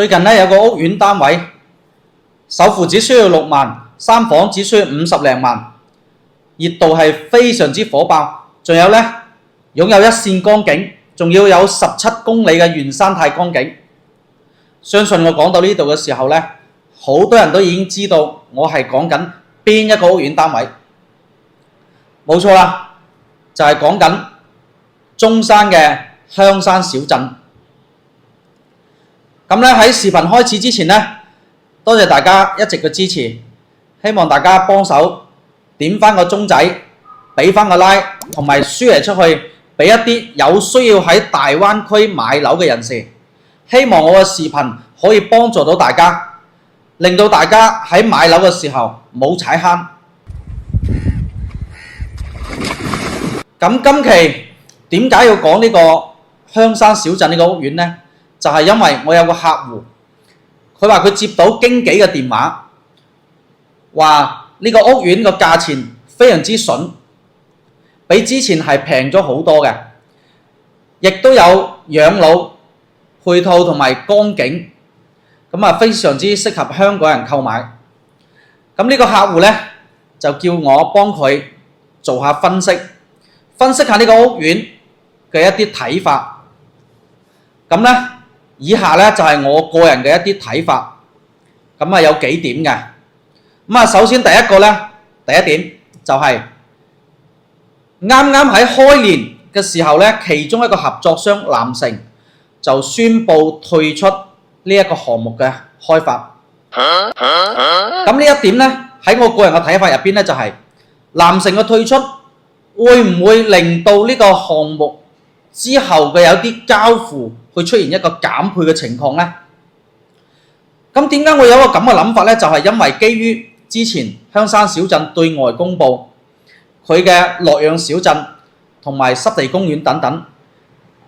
最近咧有個屋苑單位，首付只需要6萬，3房只需要50零萬，熱度係非常之火爆。仲有咧擁有一線江景，仲要有17公里嘅原生態江景。相信我講到呢度嘅時候咧，好多人都已經知道我係講緊邊一個屋苑單位。冇錯啦，就係講緊中山嘅香山小鎮。咁咧喺視頻開始之前咧，多謝大家一直嘅支持，希望大家幫手點翻個鐘仔，俾翻個 like， 同埋 share 出去，俾一啲有需要喺大灣區買樓嘅人士。希望我嘅視頻可以幫助到大家，令到大家喺買樓嘅時候冇踩坑。咁今期點解要講呢個香山小鎮呢個屋苑呢？就係因為我有個客戶，佢話佢接到經紀嘅電話，話呢個屋苑個價錢非常之筍，比之前係平咗好多嘅，亦都有養老配套同埋江景，咁啊非常之適合香港人購買。咁呢個客戶呢，就叫我幫佢做下分析下呢個屋苑嘅一啲睇法。咁呢，以下呢就係我個人嘅一啲睇法，咁啊有幾點嘅。咁啊首先第一點就係啱啱喺開年嘅時候呢，其中一個合作商南城就宣布退出呢一個項目嘅開發。咁呢一點呢，喺我個人嘅睇法入邊呢，就係南城嘅退出會唔會令到呢個項目之後嘅有啲交付會出現一個減配嘅情況呢？咁點解會有一個咁嘅諗法呢？就係因為基於之前香山小鎮對外公佈佢嘅洛陽小鎮同埋濕地公園等等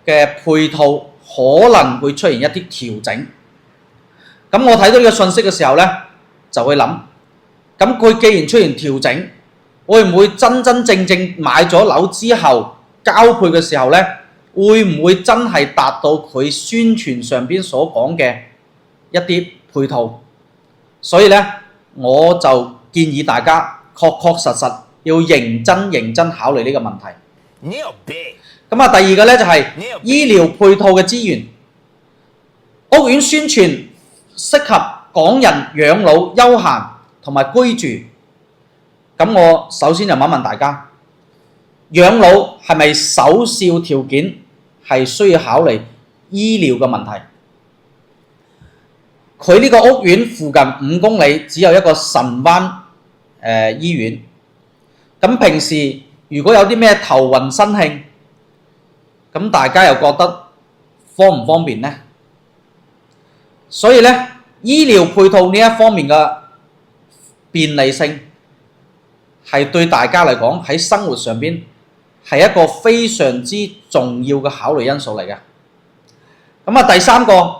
嘅配套可能會出現一啲調整。咁我睇到呢個信息嘅時候呢，就會諗，咁佢既然出現調整，會唔會真正買咗樓之後交配嘅時候呢，會唔會真係達到佢宣傳上邊所講嘅一啲配套？所以呢，我就建議大家確實要認真考慮呢個問題。咁啊，第二個呢，就係醫療配套嘅資源，屋苑宣傳適合港人養老、休閒同埋居住。咁我首先就問大家，養老係咪首要條件係需要考慮醫療嘅問題？佢呢個屋苑附近5公里只有一個神灣醫院。咁平時如果有啲咩頭暈身㷫，咁大家又覺得方唔方便呢？所以呢，醫療配套呢一方面嘅便利性係對大家嚟講喺生活上邊係一個非常之重要嘅考慮因素嚟嘅。咁啊，第三個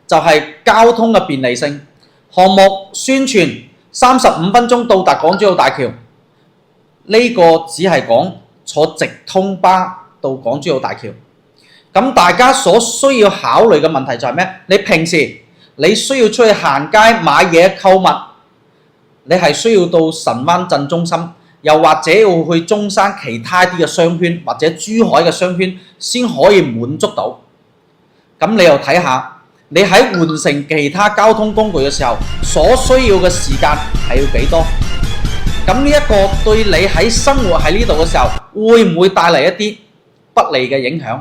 就係交通嘅便利性。項目宣傳35分鐘到達港珠澳大橋，呢個只係講坐直通巴到港珠澳大橋。咁大家所需要考慮嘅問題就係咩？你平時你需要出去行街買嘢購物，你係需要到神灣鎮中心，又或者要去中山其他啲嘅商圈或者珠海嘅商圈先可以滿足到。咁你又睇下，你喺換乘其他交通工具嘅時候，所需要嘅時間係要幾多？咁呢一個對你喺生活喺呢度嘅時候，會唔會帶嚟一啲不利嘅影響？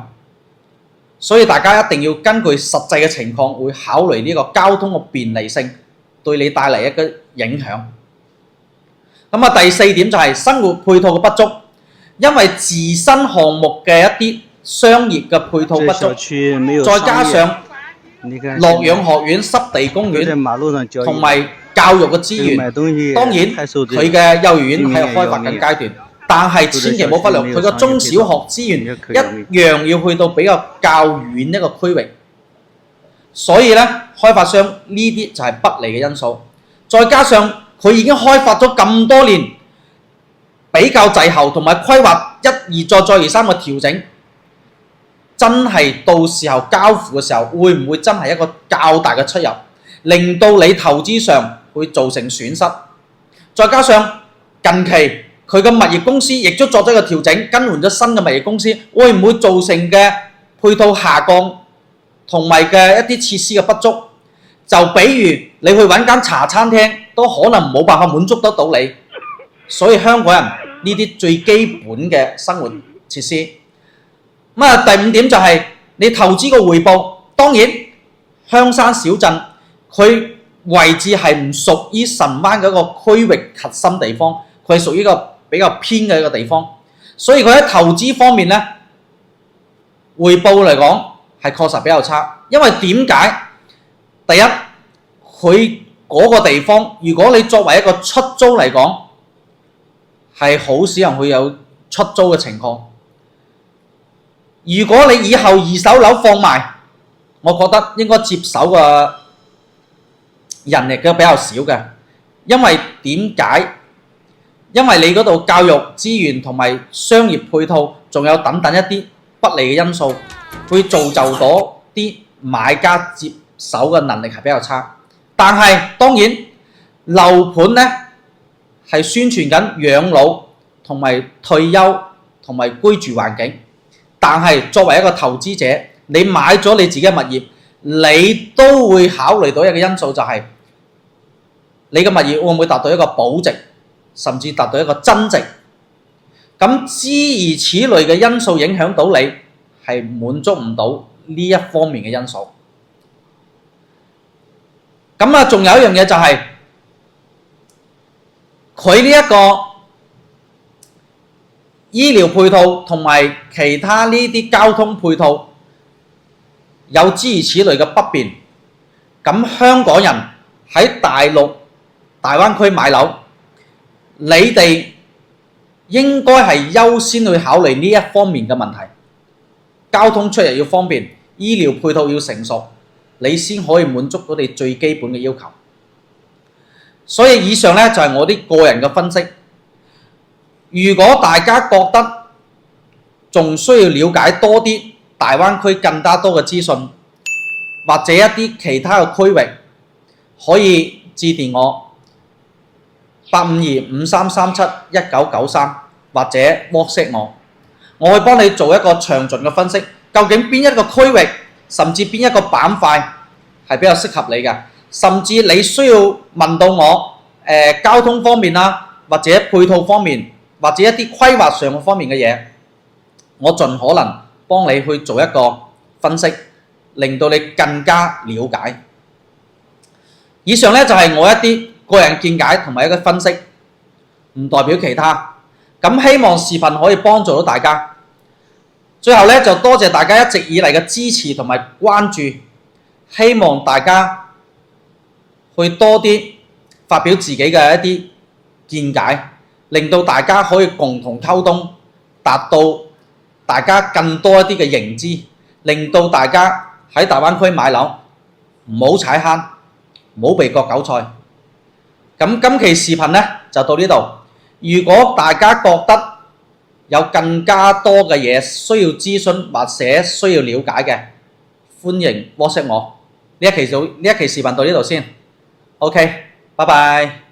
所以大家一定要根據實際嘅情況，會考慮呢個交通嘅便利性對你帶嚟一個影響。咁啊，第四點就係生活配套嘅不足，因為自身項目嘅一啲商業嘅配套不足，再加上洛陽學院、濕地公園同埋教育嘅資源，當然佢嘅幼兒園喺度開發緊階段，但係千祈唔好忽略佢個中小學資源一樣要去到比較遠一個區域。所以呢，開發商呢啲就係不利嘅因素，再加上佢已經開發咗咁多年，比較滯後同埋規劃一而再再而三嘅調整，真係到時候交付嘅時候，會唔會真係一個較大嘅出入，令到你投資上會造成損失？再加上近期佢嘅物業公司亦都作咗一個調整，更換咗新嘅物業公司，會唔會造成嘅配套下降同埋嘅一啲設施嘅不足？就比如你去揾間茶餐廳，都可能冇辦法滿足得到你。所以香港人呢啲最基本嘅生活設施。第五點就係你投資嘅回報。當然香山小鎮佢位置係唔屬於神灣嘅一個區域核心地方，佢係屬於一個比較偏嘅一個地方，所以佢喺投資方面呢，回報嚟講係確實比較差。因為點解？第一，佢嗰個地方，如果你作為一個出租嚟講，係好少人會有出租嘅情況。如果你以後二手樓放賣，我覺得應該接手嘅人力嘅比較少嘅。因為點解？因為你嗰度教育資源同埋商業配套，仲有等等一啲不利嘅因素，會造就到啲買家接手嘅能力係比較差。但係當然樓盤呢係宣傳緊養老同埋退休同埋居住環境，但係作為一個投資者，你買咗你自己嘅物業，你都會考慮到一個因素，就係你嘅物業會唔會達到一個保值，甚至達到一個增值。咁諸如此類嘅因素影響到你，係滿足唔到呢一方面嘅因素。咁仲有一樣嘢就係佢呢一個醫療配套同埋其他呢啲交通配套有諸如此類嘅不便。咁香港人喺大陸大灣區買樓，你哋應該係優先去考慮呢一方面嘅問題。交通出入要方便，醫療配套要成熟，你先可以滿足到你最基本嘅要求。所以以上呢，就係我啲個人嘅分析。如果大家覺得仲需要了解多啲大灣區更加多嘅資訊，或者一啲其他嘅區域，可以致電我85253371993，或者 WhatsApp 我會幫你做一個詳盡嘅分析，究竟邊一個區域甚至邊一個板塊係比較適合你嘅，甚至你需要問到我交通方面啦，或者配套方面，或者一啲規劃上嘅方面嘅嘢，我盡可能幫你去做一個分析，令到你更加了解。以上呢，就係我一啲個人見解同埋一個分析，唔代表其他。咁希望視頻可以幫助到大家。最後呢，就多謝大家一直以嚟嘅支持同埋關注，希望大家去多啲發表自己嘅一啲見解，令到大家可以共同溝通，達到大家更多一啲嘅認知，令到大家喺大灣區買樓唔好踩坑，唔好被割韭菜。咁今期視頻呢，就到呢度。如果大家覺得有更加多嘅嘢需要諮詢或者需要了解嘅，歡迎 WhatsApp 我。呢一期視頻到呢度先。OK，拜拜。